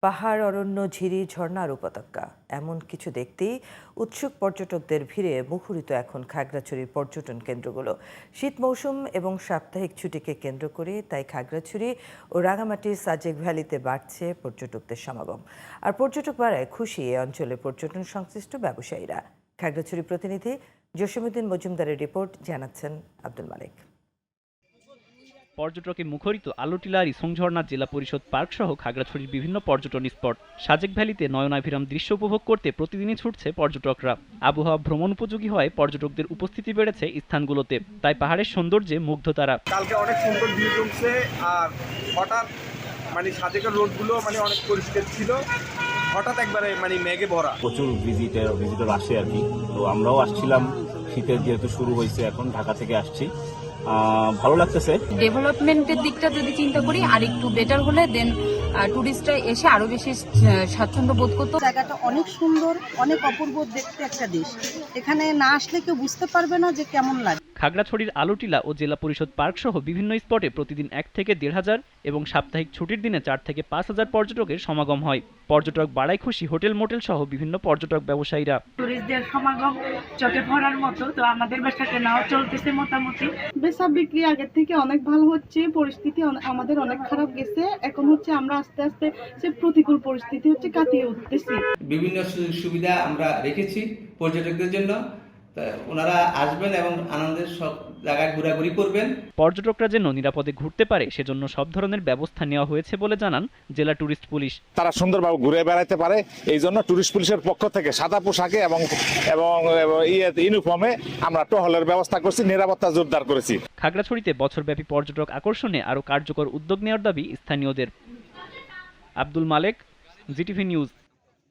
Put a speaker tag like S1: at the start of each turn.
S1: পাহাড়, অরণ্য, ঝিরি, ঝর্ণা আর উপত্যকা এমন কিছু দেখতেই উৎসুক পর্যটকদের ভিড়ে মুখরিত এখন খাগড়াছড়ির পর্যটন কেন্দ্রগুলো। শীত মৌসুম এবং সাপ্তাহিক ছুটিকে কেন্দ্র করে তাই খাগড়াছড়ি ও রাঙামাটির সাজেক ভ্যালিতে বাড়ছে পর্যটকদের সমাগম। আর পর্যটক বাড়ায় খুশি এ অঞ্চলে পর্যটন সংশ্লিষ্ট ব্যবসায়ীরা। খাগড়াছড়ি প্রতিনিধি জসীমউদ্দিন মজুমদারের রিপোর্ট, জানাচ্ছেন আব্দুল মালেক।
S2: পর্যটকে মুখরিত আলোটিলা রিসংঝর্ণা জেলা পরিষদ পার্ক সহ খাগড়াছড়ির বিভিন্ন পর্যটন স্পট। সাজেক ভ্যালিতে নয়নাভিরাম দৃশ্য উপভোগ করতে প্রতিদিনই ছুটছে পর্যটকরা। আবহাওয়া ভ্রমণ উপযোগী হয় পর্যটকদের উপস্থিতি বেড়েছে স্থানগুলোতে, তাই পাহাড়ের সৌন্দর্যে মুগ্ধ তারা।
S3: কালকে অনেক সুন্দর ভিউ জমছে, আর হঠাৎ সাজেকের রোডগুলো অনেক পরিষ্কার ছিল, হঠাৎ একবারে মেঘে ভরা।
S4: প্রচুর ভিজিটর আসে আর কি। তো আমরাও আসছিলাম, শীতের যেহেতু শুরু হয়েছে, এখন ঢাকা থেকে আসছি, ভালো লাগতেছে।
S5: ডেভেলপমেন্টের দিকটা যদি চিন্তা করি আর একটু বেটার হলে দেন টুরিস্টরা এসে আরো বেশি স্বাচ্ছন্দ্য বোধ করতো।
S6: জায়গাটা অনেক সুন্দর, অনেক অপূর্ব দেখতে একটা দেশ। এখানে না আসলে কেউ বুঝতে পারবে না যে কেমন লাগে।
S2: খাগড়াছড়ির আলোটিলা ও জেলা পরিষদ পার্ক সহ বিভিন্ন স্পটে প্রতিদিন 1 থেকে 1,500 এবং সাপ্তাহিক ছুটির দিনে 4 থেকে 5,000 পর্যটকের সমাগম হয়। পর্যটক বাড়ায় খুশি হোটেল মোটেল সহ বিভিন্ন পর্যটক ব্যবসায়ীরা।
S7: টুরিস্টদের সমাগম চোখে পড়ার মতো, তো আমাদের বেচাকে নাও চলতেছে মোটামুটি।
S8: বেচা বিক্রি আগের থেকে অনেক ভালো হচ্ছে। পরিস্থিতি আমাদের অনেক খারাপ গেছে, এখন হচ্ছে আমরা আস্তে আস্তে যে প্রতিকূল পরিস্থিতি কাটিয়ে উঠতেছি।
S9: বিভিন্ন সুবিধা আমরা রেখেছি পর্যটকদের জন্য, ওনারা আসবেন এবং আনন্দের সব জায়গায় ঘোরাঘুরি করবেন।
S2: পর্যটকরা যেন নিরাপদে ঘুরতে পারে সেজন্য সব ধরনের ব্যবস্থা নেওয়া হয়েছে বলে জানান জেলা টুরিস্ট পুলিশ।
S10: তারা সুন্দরভাবে ঘুরে বেড়াতে পারে, এই জন্য টুরিস্ট পুলিশের পক্ষ থেকে সাদা পোশাকে এবং ইউনিফর্মে আমরা টহলের ব্যবস্থা করছি, নিরাপত্তা জোরদার করেছি।
S2: খাগড়াছড়িতে বছরব্যাপী পর্যটক আকর্ষণে আরও কার্যকর উদ্যোগ নেওয়ার দাবি স্থানীয়দের। আব্দুল মালেক, জিটিভি নিউজ।